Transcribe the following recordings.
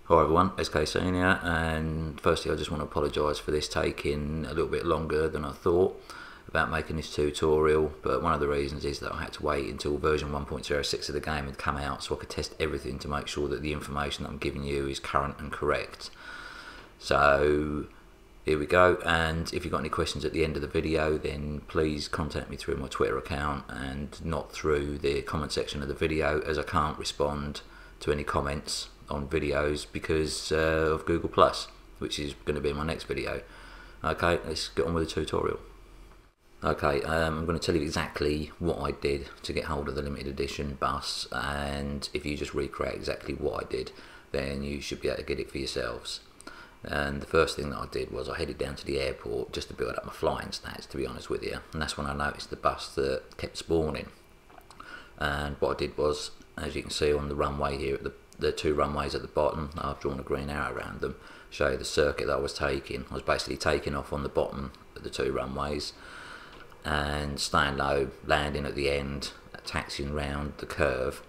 Hi everyone, SKC here, and firstly I just want to apologise for this taking a little bit longer than I thought about making this tutorial, but one of the reasons is that I had to wait until version 1.06 of the game had come out so I could test everything to make sure that the information that I'm giving you is current and correct. So here we go, and if you've got any questions at the end of the video then please contact me through my Twitter account and not through the comment section of the video, as I can't respond to any comments on videos because of Google+, which is going to be in my next video. Okay, let's get on with the tutorial. Okay, I'm going to tell you exactly what I did to get hold of the limited edition bus, and if you just recreate exactly what I did then you should be able to get it for yourselves. And the first thing that I did was I headed down to the airport just to build up my flying stats, to be honest with you, and that's when I noticed the bus that kept spawning. And what I did was, as you can see on the runway here, at the two runways at the bottom, I've drawn a green arrow around them, show you the circuit that I was taking. I was basically taking off on the bottom of the two runways and staying low, landing at the end, taxiing round the curve,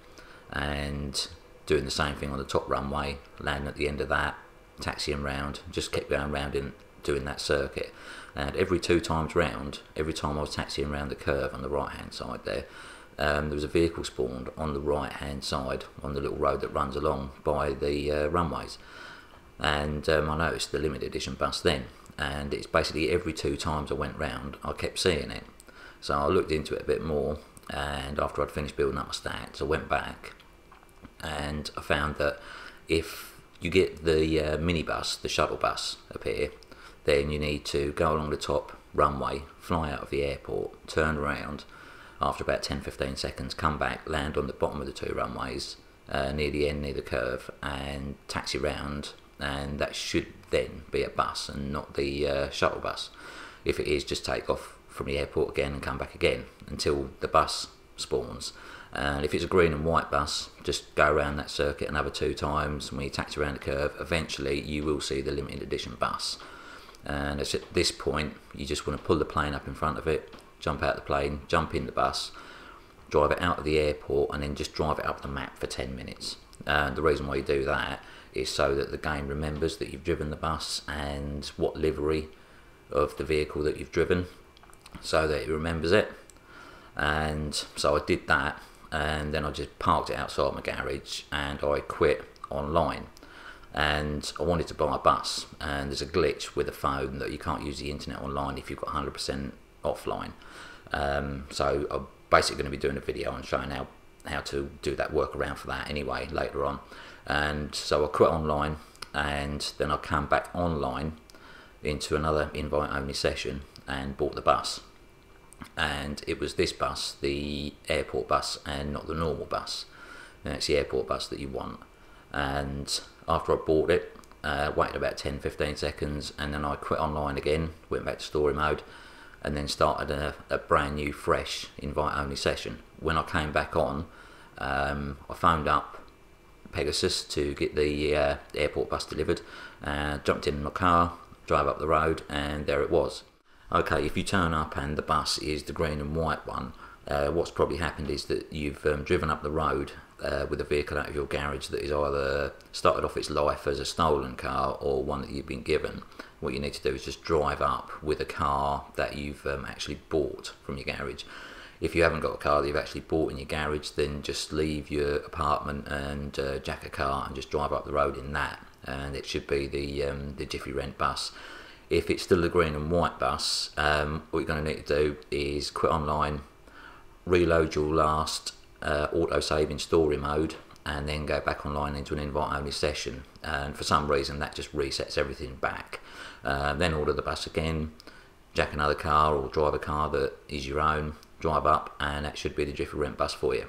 and doing the same thing on the top runway, landing at the end of that, taxiing round, just kept going round in doing that circuit. And every two times round, every time I was taxiing around the curve on the right hand side there was a vehicle spawned on the right hand side on the little road that runs along by the runways, and I noticed the limited edition bus then, and it's basically every two times I went round I kept seeing it. So I looked into it a bit more, and after I'd finished building up my stats I went back and I found that if you get the minibus, the shuttle bus up here, then you need to go along the top runway, fly out of the airport, turn around after about 10-15 seconds, come back, land on the bottom of the two runways near the end, near the curve, and taxi round, and that should then be a bus and not the shuttle bus. If it is, just take off from the airport again and come back again until the bus spawns. And if it's a green and white bus, just go around that circuit another two times, and when you taxi around the curve, eventually you will see the limited edition bus. And it's at this point you just want to pull the plane up in front of it, jump out of the plane, jump in the bus, drive it out of the airport, and then just drive it up the map for 10 minutes. And the reason why you do that is so that the game remembers that you've driven the bus and what livery of the vehicle that you've driven, so that it remembers it. And so I did that, and then I just parked it outside my garage and I quit online. And I wanted to buy a bus, and there's a glitch with a phone that you can't use the internet online if you've got 100% offline. So I'm basically going to be doing a video on showing how to do that workaround for that anyway later on. And so I quit online, and then I came back online into another invite only session and bought the bus. And it was this bus, the airport bus, and not the normal bus. And it's the airport bus that you want. And after I bought it, waited about 10-15 seconds, and then I quit online again, went back to story mode, and then started a brand new fresh invite only session. When I came back on, I phoned up Pegasus to get the airport bus delivered, jumped in my car, drove up the road, and there it was. Okay, if you turn up and the bus is the green and white one, what's probably happened is that you've driven up the road with a vehicle out of your garage that is either started off its life as a stolen car or one that you've been given. What you need to do is just drive up with a car that you've actually bought from your garage. If you haven't got a car that you've actually bought in your garage, then just leave your apartment and jack a car and just drive up the road in that, and it should be the JiffiRent bus. If it's still the green and white bus, what you're going to need to do is quit online, reload your last auto-save in story mode, and then go back online into an invite-only session. And for some reason that just resets everything back. Then order the bus again, jack another car or drive a car that is your own, drive up, and that should be the JiffiRent bus for you.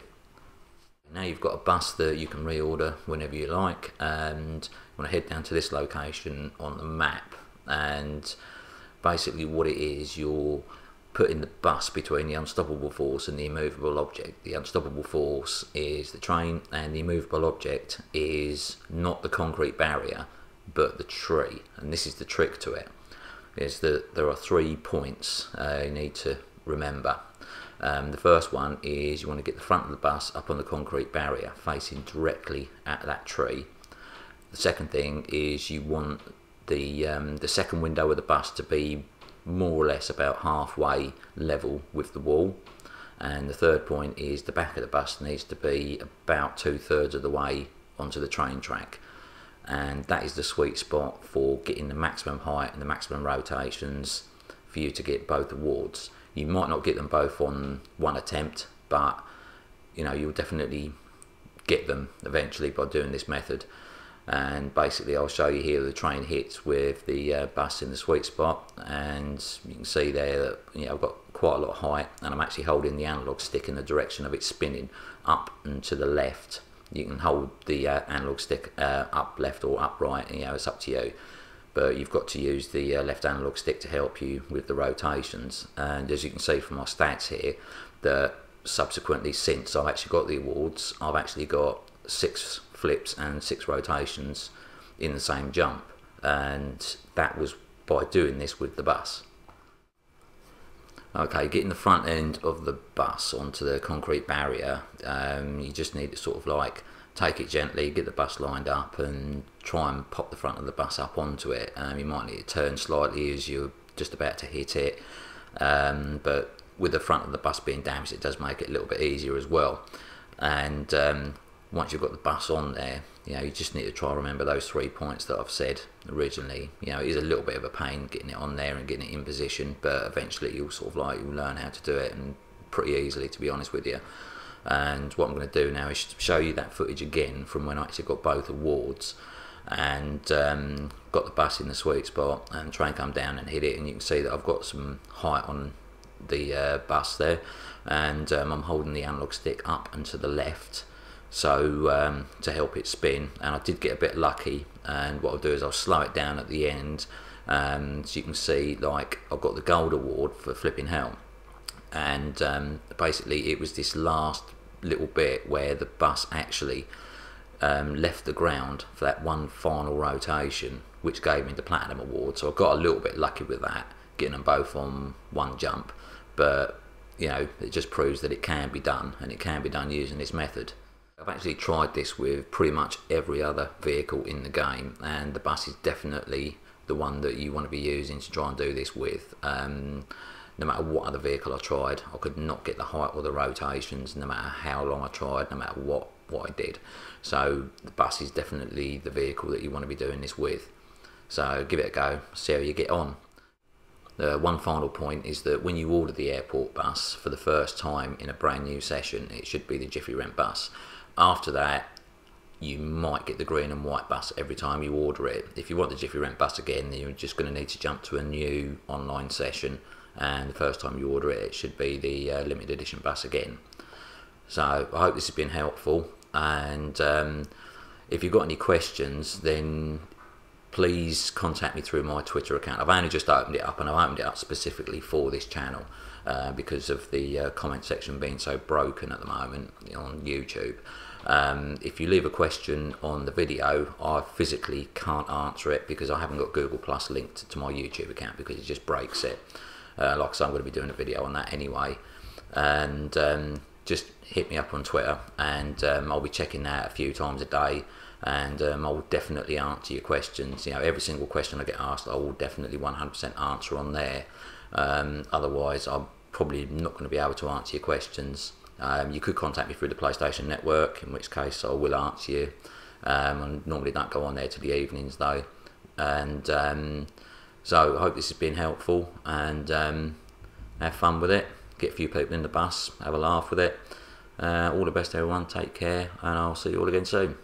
Now you've got a bus that you can reorder whenever you like, and you want to head down to this location on the map. And basically what it is, you're putting the bus between the unstoppable force and the immovable object. The unstoppable force is the train, and the immovable object is not the concrete barrier but the tree. And this is the trick to it, is that there are 3 points you need to remember. The first one is you want to get the front of the bus up on the concrete barrier facing directly at that tree. The second thing is you want the second window of the bus to be more or less about halfway level with the wall, and the third point is the back of the bus needs to be about 2/3 of the way onto the train track, and that is the sweet spot for getting the maximum height and the maximum rotations for you to get both awards. You might not get them both on one attempt, but you know, you'll definitely get them eventually by doing this method. And basically I'll show you here the train hits with the bus in the sweet spot, and you can see there that, you know, I've got quite a lot of height, and I'm actually holding the analog stick in the direction of it spinning up and to the left. You can hold the analog stick up, left or upright, you know, it's up to you, but you've got to use the left analog stick to help you with the rotations. And as you can see from my stats here, that subsequently, since I've actually got the awards, I've actually got 6 flips and 6 rotations in the same jump, and that was by doing this with the bus. Okay, getting the front end of the bus onto the concrete barrier, you just need to sort of like take it gently, get the bus lined up and try and pop the front of the bus up onto it. You might need to turn slightly as you're just about to hit it, but with the front of the bus being damaged, it does make it a little bit easier as well. And once you've got the bus on there, you know, you just need to try and remember those 3 points that I've said originally. You know, it is a little bit of a pain getting it on there and getting it in position, but eventually you'll sort of like, you'll learn how to do it, and pretty easily, to be honest with you. And what I'm going to do now is show you that footage again from when I actually got both awards, and got the bus in the sweet spot, and train come down and hit it, and you can see that I've got some height on the bus there, and I'm holding the analog stick up and to the left, so to help it spin. And I did get a bit lucky, and what I'll do is I'll slow it down at the end, so you can see like I've got the gold award for Flippin Hell, and basically it was this last little bit where the bus actually left the ground for that one final rotation, which gave me the platinum award. So I got a little bit lucky with that, getting them both on one jump, but you know, it just proves that it can be done, and it can be done using this method. I've actually tried this with pretty much every other vehicle in the game, and the bus is definitely the one that you want to be using to try and do this with. No matter what other vehicle I tried, I could not get the height or the rotations, no matter how long I tried, no matter what I did. So the bus is definitely the vehicle that you want to be doing this with. So give it a go, see how you get on. One final point is that when you order the airport bus for the first time in a brand new session, it should be the JiffiRent bus. After that, you might get the green and white bus every time you order it. If you want the JiffiRent bus again, then you're just going to need to jump to a new online session, and the first time you order it, it should be the limited edition bus again. So I hope this has been helpful, and if you've got any questions, then please contact me through my Twitter account. I've only just opened it up, and I've opened it up specifically for this channel because of the comment section being so broken at the moment on YouTube. If you leave a question on the video, I physically can't answer it because I haven't got Google Plus linked to my YouTube account, because it just breaks it. Like I say, I'm going to be doing a video on that anyway, and just hit me up on Twitter, and I'll be checking that a few times a day, and I will definitely answer your questions. You know, every single question I get asked, I will definitely 100% answer on there. Otherwise, I'm probably not going to be able to answer your questions. You could contact me through the PlayStation Network, in which case I will answer you. I normally don't go on there till the evenings though. And so I hope this has been helpful, and have fun with it. Get a few people in the bus, have a laugh with it. All the best everyone, take care, and I'll see you all again soon.